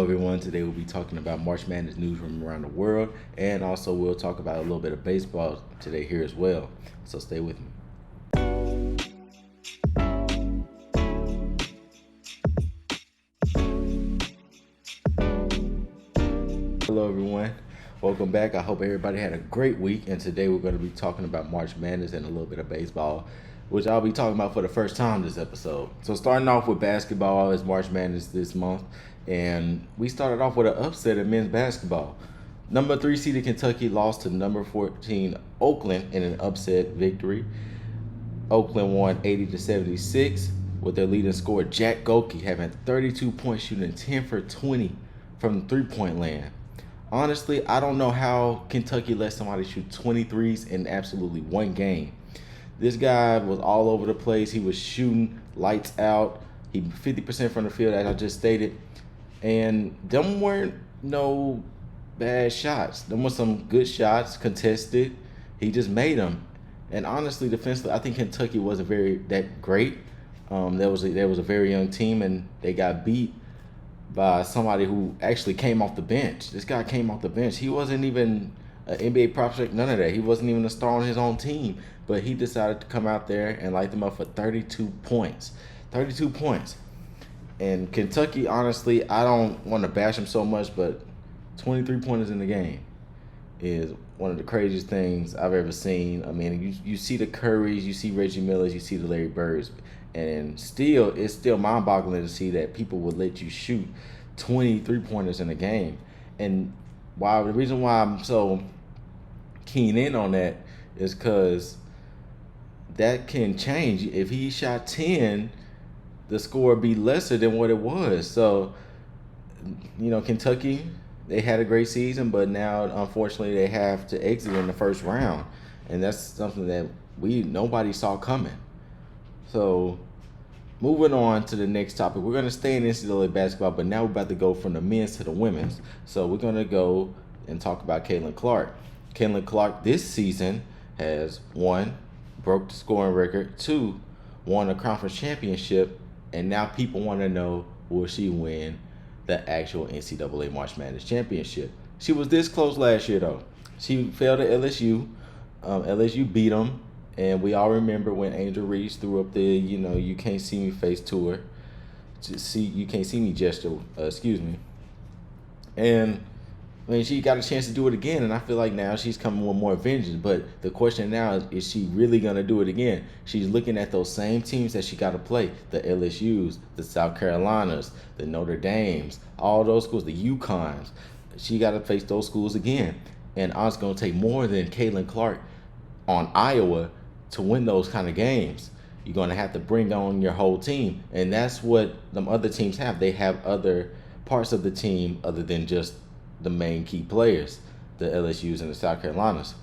everyone. Today we'll be talking about March Madness news from around the world, and also we'll talk about a little bit of baseball today here as well. So stay with me. Hello everyone. Welcome back. I hope everybody had a great week, and today we're going to be talking about March Madness and a little bit of baseball, which I'll be talking about for the first time this episode. So starting off with basketball, is March Madness this month, and we started off with an upset in men's basketball. Number 3 seeded Kentucky lost to number 14 Oakland in an upset victory. Oakland won 80-76 with their leading scorer Jack Gohlke having 32 points, shooting 10 for 20 from the three-point land. Honestly, I don't know how Kentucky let somebody shoot 23s in absolutely one game. This guy was all over the place. He was shooting lights out. He 50% from the field, as I just stated. And them weren't no bad shots. Them were some good shots, contested. He just made them. And honestly, defensively, I think Kentucky wasn't that great. There was a very young team, and they got beat by somebody who actually came off the bench. This guy came off the bench. He wasn't even an NBA prospect, none of that. He wasn't even a star on his own team, but he decided to come out there and light them up for 32 points. 32 points. And Kentucky, honestly, I don't want to bash them so much, but 23 pointers in the game is one of the craziest things I've ever seen. I mean, you see the Currys, you see Reggie Millers, you see the Larry Birds, and it's still mind-boggling to see that people would let you shoot 23 pointers in a game. And the reason why I'm so keen in on that is because that can change. If he shot 10, the score would be lesser than what it was. So, Kentucky, they had a great season, but now, unfortunately, they have to exit in the first round. And that's something that nobody saw coming. So, moving on to the next topic. We're going to stay in NCAA basketball, but now we're about to go from the men's to the women's. So, we're going to go and talk about Caitlin Clark. Caitlin Clark this season has 1, broke the scoring record, 2, won a conference championship, and now people want to know, will she win the actual NCAA March Madness championship? She was this close last year, though. She fell to LSU. LSU beat them, and we all remember when Angel Reese threw up the, you can't see me face tour. You can't see me gesture, And she got a chance to do it again, and I feel like now she's coming with more vengeance. But the question now is she really going to do it again? She's looking at those same teams that she got to play, the LSUs, the South Carolinas, the Notre Dames, all those schools, the UConns. She got to face those schools again. And it's going to take more than Caitlin Clark on Iowa to win those kind of games. You're going to have to bring on your whole team. And that's what them other teams have. They have other parts of the team other than just the main key players, the LSUs and the South Carolinas.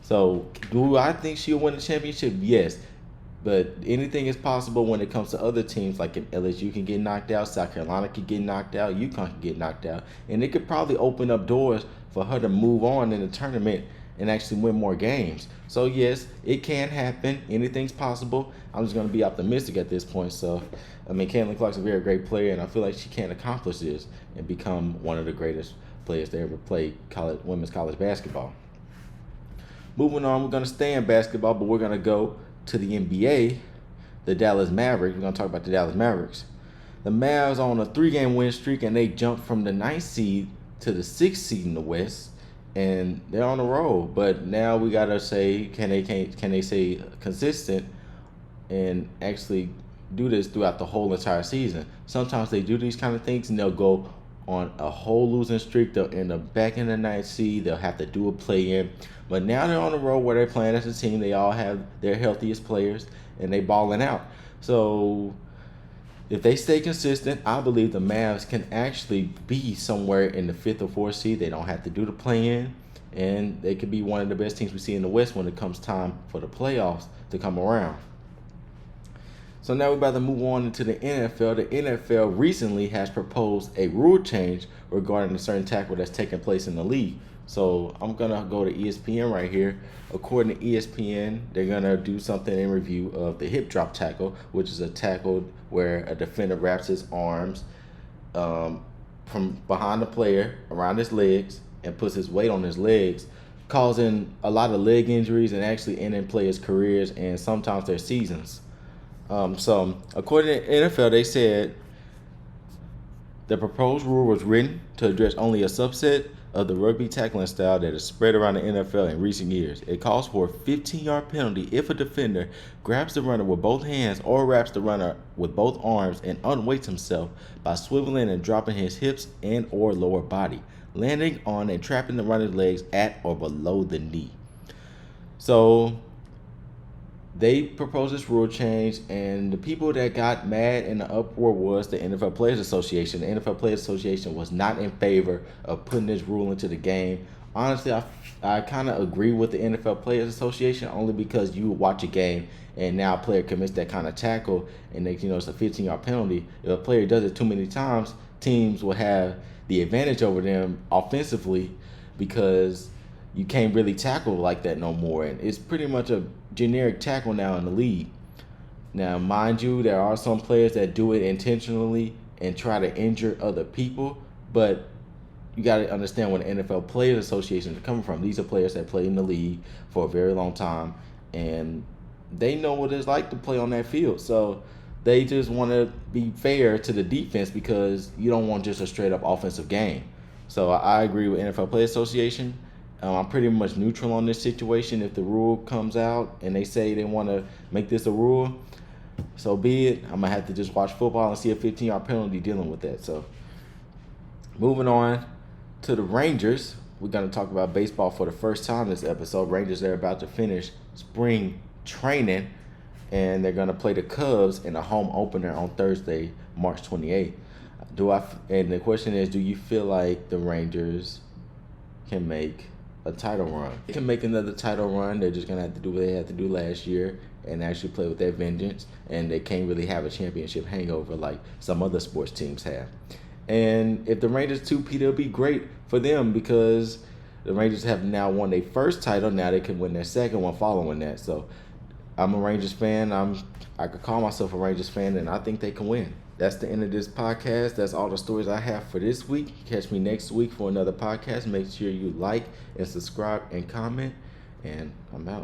So do I think she'll win the championship? Yes. But anything is possible when it comes to other teams, like if LSU can get knocked out, South Carolina can get knocked out, UConn can get knocked out. And it could probably open up doors for her to move on in the tournament and actually win more games. So yes, it can happen. Anything's possible. I'm just going to be optimistic at this point. So, Caitlin Clark's a very great player, and I feel like she can accomplish this and become one of the greatest players to ever play women's college basketball. Moving on, we're going to stay in basketball, but we're going to go to the NBA, the Dallas Mavericks. We're going to talk about the Dallas Mavericks. The Mavs are on a 3-game win streak, and they jumped from the 9th seed to the 6th seed in the West, and they're on the roll. But now we got to say, can they stay consistent and actually do this throughout the whole entire season? Sometimes they do these kind of things, and they'll go on a whole losing streak. They'll end up back in the 9th seed. They'll have to do a play-in. But now they're on the road where they're playing as a team. They all have their healthiest players, and they balling out. So if they stay consistent, I believe the Mavs can actually be somewhere in the 5th or 4th seed. They don't have to do the play-in, and they could be one of the best teams we see in the West when it comes time for the playoffs to come around. So now we're about to move on into the NFL. The NFL recently has proposed a rule change regarding a certain tackle that's taking place in the league. So I'm going to go to ESPN right here. According to ESPN, they're going to do something in review of the hip drop tackle, which is a tackle where a defender wraps his arms from behind the player around his legs and puts his weight on his legs, causing a lot of leg injuries and actually ending players' careers and sometimes their seasons. So, according to NFL, they said the proposed rule was written to address only a subset of the rugby tackling style that is spread around the NFL in recent years. It calls for a 15-yard penalty if a defender grabs the runner with both hands or wraps the runner with both arms and unweights himself by swiveling and dropping his hips and or lower body, landing on and trapping the runner's legs at or below the knee. So they proposed this rule change, and the people that got mad in the uproar was the NFL Players Association. The NFL Players Association was not in favor of putting this rule into the game. Honestly, I kind of agree with the NFL Players Association only because you watch a game and now a player commits that kind of tackle and they, it's a 15-yard penalty. If a player does it too many times, teams will have the advantage over them offensively because you can't really tackle like that no more. And it's pretty much a generic tackle now in the league. Now, mind you, there are some players that do it intentionally and try to injure other people, but you got to understand where the NFL Players Association is coming from. These are players that play in the league for a very long time, and they know what it's like to play on that field. So they just want to be fair to the defense because you don't want just a straight-up offensive game. So I agree with NFL Players Association. I'm pretty much neutral on this situation. If the rule comes out and they say they want to make this a rule, so be it. I'm going to have to just watch football and see a 15-yard penalty dealing with that. So moving on to the Rangers. We're going to talk about baseball for the first time this episode. Rangers, they're about to finish spring training, and they're going to play the Cubs in a home opener on Thursday, March 28th. And the question is, do you feel like the Rangers can make a title run? They can make another title run. They're just going to have to do what they had to do last year and actually play with their vengeance, and they can't really have a championship hangover like some other sports teams have. And if the Rangers 2-peat, it'll be great for them because the Rangers have now won their first title. Now they can win their second one following that. So I'm a Rangers fan. I could call myself a Rangers fan, and I think they can win. That's the end of this podcast. That's all the stories I have for this week. Catch me next week for another podcast. Make sure you like and subscribe and comment, and I'm out.